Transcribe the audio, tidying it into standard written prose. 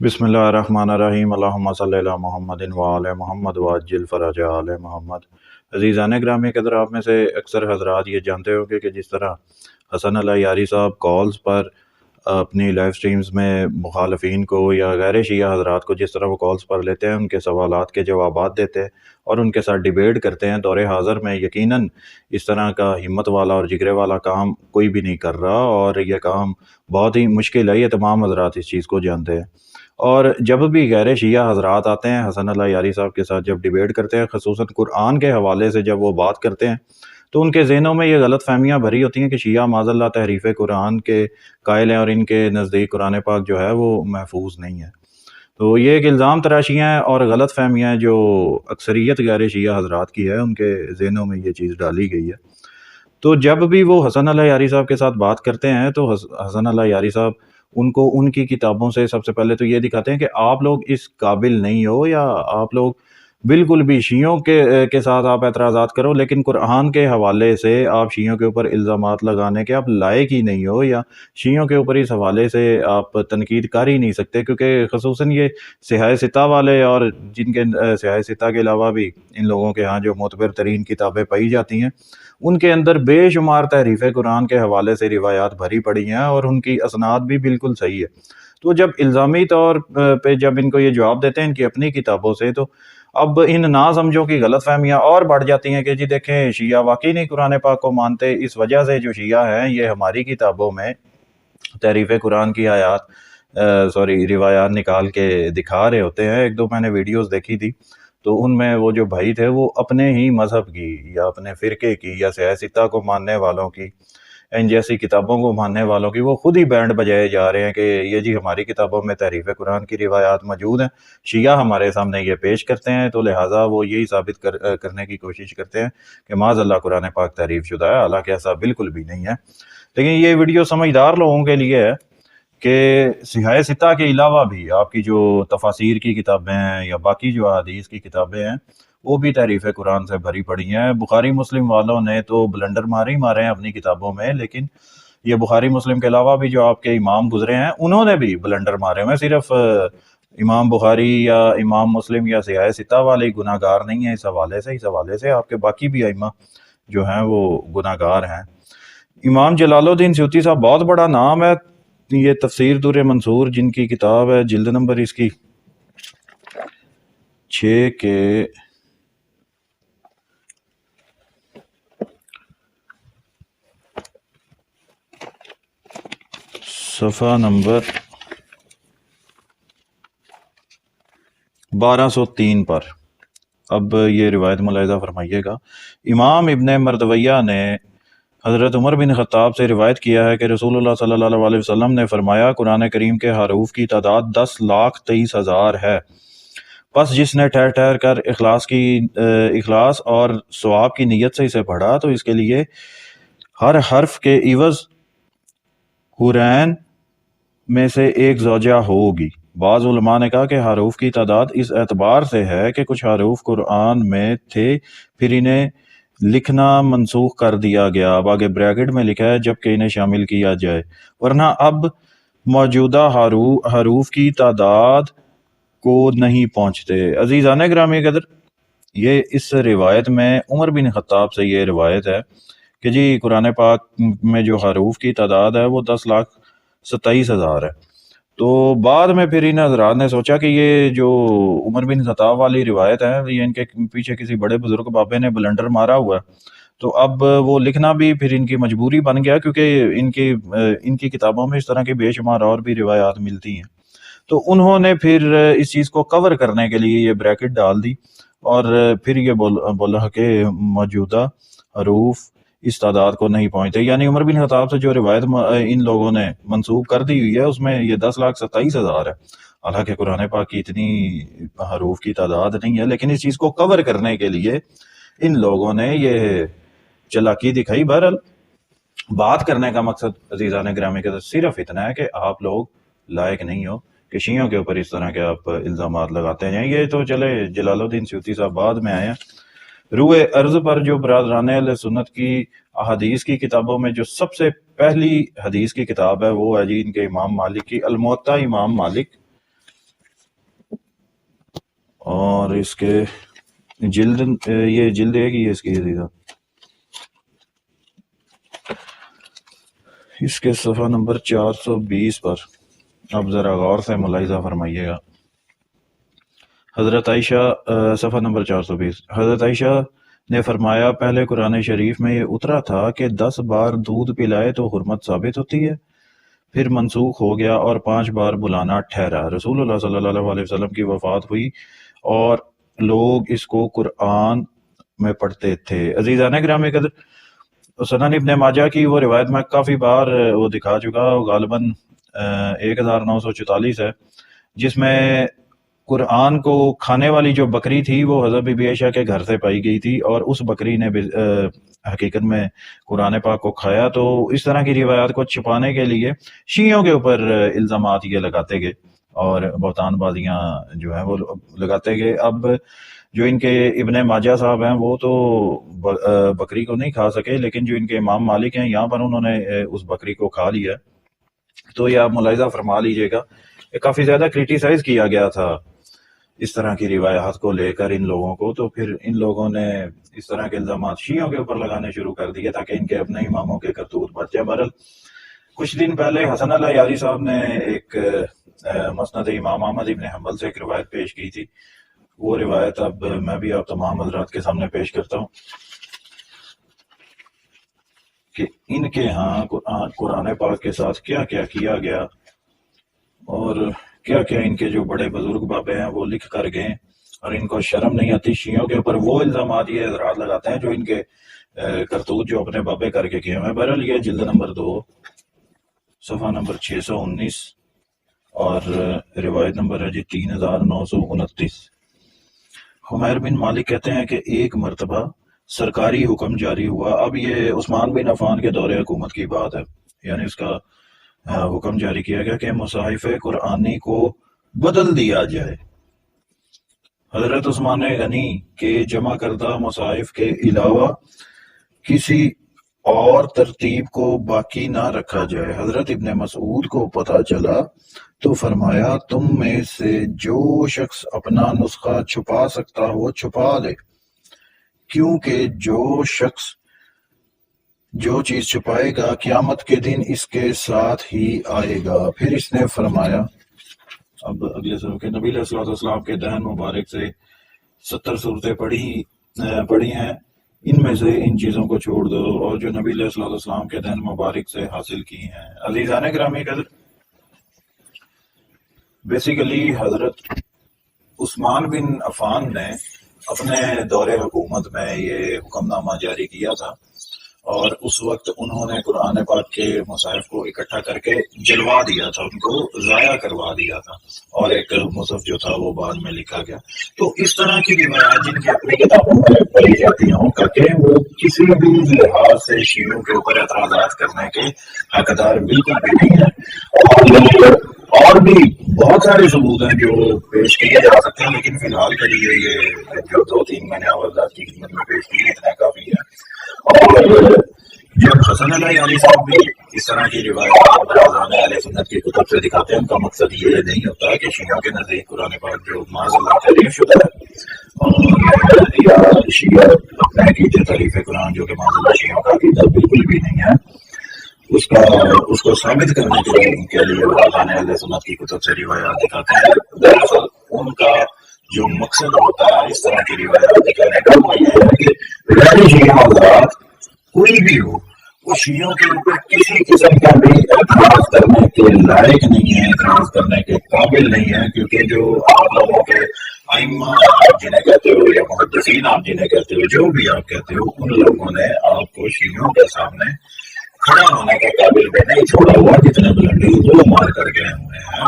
بسم اللہ الرحمن الرحیم اللہم صلی علی محمد وآل محمد وعجل فرج آل محمد۔ عزیزان گرامی، قدر آپ میں سے اکثر حضرات یہ جانتے ہو کہ جس طرح حسن اللہ یاری صاحب کالز پر اپنی لائف سٹریمز میں مخالفین کو یا غیر شیعہ حضرات کو جس طرح وہ کالز پر لیتے ہیں، ان کے سوالات کے جوابات دیتے ہیں اور ان کے ساتھ ڈیبیٹ کرتے ہیں، دور حاضر میں یقیناً اس طرح کا ہمت والا اور جگرے والا کام کوئی بھی نہیں کر رہا، اور یہ کام بہت ہی مشکل ہے۔ یہ تمام حضرات اس چیز کو جانتے ہیں، اور جب بھی غیر شیعہ حضرات آتے ہیں حسن اللہ یاری صاحب کے ساتھ جب ڈیبیٹ کرتے ہیں، خصوصاً قرآن کے حوالے سے جب وہ بات کرتے ہیں، تو ان کے ذہنوں میں یہ غلط فہمیاں بھری ہوتی ہیں کہ شیعہ معاذ اللہ تحریف قرآن کے قائل ہیں اور ان کے نزدیک قرآن پاک جو ہے وہ محفوظ نہیں ہے۔ تو یہ ایک الزام تراشیاں ہیں اور غلط فہمیاں ہیں جو اکثریت غیر شیعہ حضرات کی ہے، ان کے ذہنوں میں یہ چیز ڈالی گئی ہے۔ تو جب بھی وہ حسن اللہ یاری صاحب کے ساتھ بات کرتے ہیں تو حسن اللہ یاری صاحب ان کو ان کی کتابوں سے سب سے پہلے تو یہ دکھاتے ہیں کہ آپ لوگ اس قابل نہیں ہو، یا آپ لوگ بالکل بھی شیعوں کے ساتھ آپ اعتراضات کرو، لیکن قرآن کے حوالے سے آپ شیعوں کے اوپر الزامات لگانے کے آپ لائق ہی نہیں ہو، یا شیعوں کے اوپر اس حوالے سے آپ تنقید کر ہی نہیں سکتے، کیونکہ خصوصاً یہ سیاہ ستہ والے اور جن کے سیاہ ستہ کے علاوہ بھی ان لوگوں کے ہاں جو معتبر ترین کتابیں پائی جاتی ہیں، ان کے اندر بے شمار تحریف قرآن کے حوالے سے روایات بھری پڑی ہیں اور ان کی اسناد بھی بالکل صحیح ہے۔ تو جب الزامی طور پہ جب ان کو یہ جواب دیتے ہیں ان کی اپنی کتابوں سے، تو اب ان نا سمجھوں کی غلط فہمیاں اور بڑھ جاتی ہیں کہ جی دیکھیں شیعہ واقعی نہیں قرآن پاک کو مانتے، اس وجہ سے جو شیعہ ہیں یہ ہماری کتابوں میں تحریف قرآن کی روایات نکال کے دکھا رہے ہوتے ہیں۔ ایک دو میں نے ویڈیوز دیکھی تھی، تو ان میں وہ جو بھائی تھے وہ اپنے ہی مذہب کی یا اپنے فرقے کی یا سیاہ ستہ کو ماننے والوں کی، ان جیسی کتابوں کو ماننے والوں کی، وہ خود ہی بینڈ بجائے جا رہے ہیں کہ یہ جی ہماری کتابوں میں تحریف قرآن کی روایات موجود ہیں، شیعہ ہمارے سامنے یہ پیش کرتے ہیں، تو لہٰذا وہ یہی ثابت کرنے کی کوشش کرتے ہیں کہ معاذ اللہ قرآن پاک تحریف شدہ ہے، حالانکہ ایسا بالکل بھی نہیں ہے۔ لیکن یہ ویڈیو سمجھدار لوگوں کے لیے ہے کہ سیاہ ستہ کے علاوہ بھی آپ کی جو تفاسیر کی کتابیں ہیں یا باقی جو احادیث کی کتابیں ہیں وہ بھی تحریف قرآن سے بھری پڑی ہیں۔ بخاری مسلم والوں نے تو بلنڈر مارے ہیں اپنی کتابوں میں، لیکن یہ بخاری مسلم کے علاوہ بھی جو آپ کے امام گزرے ہیں انہوں نے بھی بلنڈر مارے ہیں۔ صرف امام بخاری یا امام مسلم یا سیاہ ستہ والے گناہ گار نہیں ہیں، اس حوالے سے آپ کے باقی بھی ائمہ جو ہیں وہ گناہ گار ہیں۔ امام جلال الدین سیوطی صاحب بہت بڑا نام ہے، یہ تفسیر در منصور جن کی کتاب ہے، جلد نمبر اس کی 6 کے صفحہ نمبر 1203 پر اب یہ روایت ملاحظہ فرمائیے گا۔ امام ابن مردویہ نے حضرت عمر بن خطاب سے روایت کیا ہے کہ رسول اللہ صلی اللہ علیہ وسلم نے فرمایا، قرآن کریم کے حروف کی تعداد 10,23,000 ہے، پس جس نے ٹھہر ٹھہر کر اخلاص اور ثواب کی نیت سے اسے پڑھا تو اس کے لیے ہر حرف کے عوض حورین میں سے ایک زوجہ ہوگی۔ بعض علماء نے کہا کہ حروف کی تعداد اس اعتبار سے ہے کہ کچھ حروف قرآن میں تھے پھر انہیں لکھنا منسوخ کر دیا گیا، اب آگے بریکٹ میں لکھا ہے جبکہ انہیں شامل کیا جائے، ورنہ اب موجودہ حروف کی تعداد کو نہیں پہنچتے۔ عزیزان گرامی قدر، یہ اس روایت میں عمر بن خطاب سے یہ روایت ہے کہ جی قرآن پاک میں جو حروف کی تعداد ہے وہ 10,27,000 ہے۔ تو بعد میں پھر ان حضرات نے سوچا کہ یہ جو عمر بن خطاب والی روایت ہے یہ ان کے پیچھے کسی بڑے بزرگ بابے نے بلنڈر مارا ہوا ہے، تو اب وہ لکھنا بھی پھر ان کی مجبوری بن گیا، کیونکہ ان کی کتابوں میں اس طرح کی بے شمار اور بھی روایات ملتی ہیں۔ تو انہوں نے پھر اس چیز کو کور کرنے کے لیے یہ بریکٹ ڈال دی اور پھر یہ بولا کہ موجودہ حروف اس تعداد کو نہیں پہنچتے، یعنی عمر بن خطاب سے جو روایت ان لوگوں نے منسوخ کر دی ہوئی ہے اس میں یہ 10,27,000 ہے، حالانکہ قرآن پاک کی اتنی حروف کی تعداد نہیں ہے، لیکن اس چیز کو کور کرنے کے لیے ان لوگوں نے یہ چلاکی دکھائی۔ بہرحال بات کرنے کا مقصد عزیزان گرامی کے صرف اتنا ہے کہ آپ لوگ لائق نہیں ہو کہ شیعوں کے اوپر اس طرح کے آپ الزامات لگاتے ہیں۔ یہ تو چلے جلال الدین سیوطی صاحب بعد میں آئے ہیں، روئے ارض پر جو برادران اہل سنت کی احادیث کی کتابوں میں جو سب سے پہلی حدیث کی کتاب ہے وہ ہے جی ان کے امام مالک کی الموطا۔ امام مالک اور اس کے جلد یہ جلد ایک ہی ہے اس کی عزیزہ، اس کے صفحہ نمبر 420 پر اب ذرا غور سے ملاحظہ فرمائیے گا۔ حضرت عائشہ صفحہ نمبر 420، حضرت عائشہ نے فرمایا پہلے قرآن شریف میں یہ اترا تھا کہ 10 بار دودھ پلائے تو حرمت ثابت ہوتی ہے، پھر منسوخ ہو گیا اور 5 بار بلانا ٹھہرا۔ رسول اللہ صلی اللہ علیہ وسلم کی وفات ہوئی اور لوگ اس کو قرآن میں پڑھتے تھے۔ عزیزان گرامی قدر، سنن ابن ماجہ کی وہ روایت میں کافی بار وہ دکھا چکا، غالباً 1944 ہے، جس میں قرآن کو کھانے والی جو بکری تھی وہ حضرت بی بی عائشہ کے گھر سے پائی گئی تھی، اور اس بکری نے حقیقت میں قرآن پاک کو کھایا۔ تو اس طرح کی روایات کو چھپانے کے لیے شیعوں کے اوپر الزامات یہ لگاتے گئے اور بہتان بازیاں جو ہیں وہ لگاتے گئے۔ اب جو ان کے ابن ماجہ صاحب ہیں وہ تو بکری کو نہیں کھا سکے، لیکن جو ان کے امام مالک ہیں یہاں پر انہوں نے اس بکری کو کھا لیا۔ تو یہ آپ ملاحظہ فرما لیجئے گا، کافی زیادہ کریٹیسائز کیا گیا تھا اس طرح کی روایات کو لے کر ان لوگوں کو، تو پھر ان لوگوں نے اس طرح کے الزامات شیعوں کے اوپر لگانے شروع کر دیے تاکہ ان کے اپنے اماموں کے کرتوت بچ جائے۔ بہرحال کچھ دن پہلے حسن اللہ یاری صاحب نے ایک مسند امام احمد ابن حنبل سے ایک روایت پیش کی تھی، وہ روایت اب میں بھی آپ تمام حضرات کے سامنے پیش کرتا ہوں کہ ان کے ہاں قرآن پاک کے ساتھ کیا کیا کیا گیا اور کیا کیا ان کے جو بڑے بزرگ بابے ہیں وہ لکھ کر گئے، اور ان کو شرم نہیں آتی شیعوں کے اوپر وہ الزامات یہ حضرات لگاتے ہیں جو ان کے کرتوت جو اپنے بابے کر کے کیے ہیں۔ بہرحال یہ جلد نمبر 2 صفحہ نمبر 619 اور روایت نمبر ہے جی 3929۔ حمیر بن مالک کہتے ہیں کہ ایک مرتبہ سرکاری حکم جاری ہوا، اب یہ عثمان بن عفان کے دور حکومت کی بات ہے، یعنی اس کا حکم جاری کیا گیا کہ مصاحف قرآنی کو بدل دیا جائے۔ حضرت عثمان غنی کے جمع کردہ مصاحف کے علاوہ کسی اور ترتیب کو باقی نہ رکھا جائے۔ حضرت ابن مسعود کو پتہ چلا تو فرمایا تم میں سے جو شخص اپنا نسخہ چھپا سکتا ہو چھپا لے، کیونکہ جو شخص جو چیز چھپائے گا قیامت کے دن اس کے ساتھ ہی آئے گا۔ پھر اس نے فرمایا، اب اگلے سر کے نبی علیہ السلام کے دہن مبارک سے 70 صورتیں پڑھی ہیں، ان میں سے ان چیزوں کو چھوڑ دو اور جو نبی علیہ السلام کے دہن مبارک سے حاصل کی ہیں۔ عزیزان گرامی قدر، بیسیکلی حضرت عثمان بن عفان نے اپنے دور حکومت میں یہ حکم نامہ جاری کیا تھا، اور اس وقت انہوں نے قرآن پاک کے مصاحف کو اکٹھا کر کے جلوا دیا تھا، ان کو ضائع کروا دیا تھا، اور ایک مصحف جو تھا وہ بعد میں لکھا گیا۔ تو اس طرح کی روایات جن کی اپنی کتابوں میں پڑھی جاتی ہیں کر کے وہ کسی بھی لحاظ سے شیعوں کے اوپر اعتراضات کرنے کے حقدار بالکل بھی نہیں ہیں، اور بھی بہت سارے ثبوت ہیں جو پیش کیے جا سکتے ہیں، لیکن فی الحال کے لیے یہ جو 2-3 میں نے آوازات کی خدمت میں پیش کی اتنا کافی ہے۔ اور جب حسن اللہ یاری صاحب بھی اس طرح کی روایات اہل سنت کی کتب سے دکھاتے ہیں، ان کا مقصد یہ نہیں ہوتا کہ شیعوں کے نزدیک قرآن پاک جو معاذ اللہ تحریف شدہ ہے، اور یا شیعہ اپنے عقیدے تحریف قرآن جو کہ معاذ اللہ شیعوں کا عقیدہ بالکل بھی نہیں ہے، اس کو ثابت کرنے کے لیے وہ اہل سنت کی کتب سے روایات دکھاتے ہیں۔ دراصل ان کا جو مقصد ہوتا ہے اس طرح کی روایات دکھانے کا وہ یہ ہے کہ غیر شیعہ حضرات کوئی بھی ہو وہ شیعوں کے اوپر کسی قسم کا بھی اعتراض کرنے کے لائق نہیں ہے، اعتراض کرنے کے قابل نہیں ہے، کیونکہ جو آپ لوگوں کے ائمہ آپ جنہیں کہتے ہو یا محدثین آپ جنہیں کہتے ہو، جو بھی آپ کہتے ہو، ان لوگوں نے آپ کو شیعوں کے سامنے کھڑا ہونے کے قابل بھی نہیں چھوڑا ہوا، جتنے بلندی وہ مار کر گئے ہوئے ہیں۔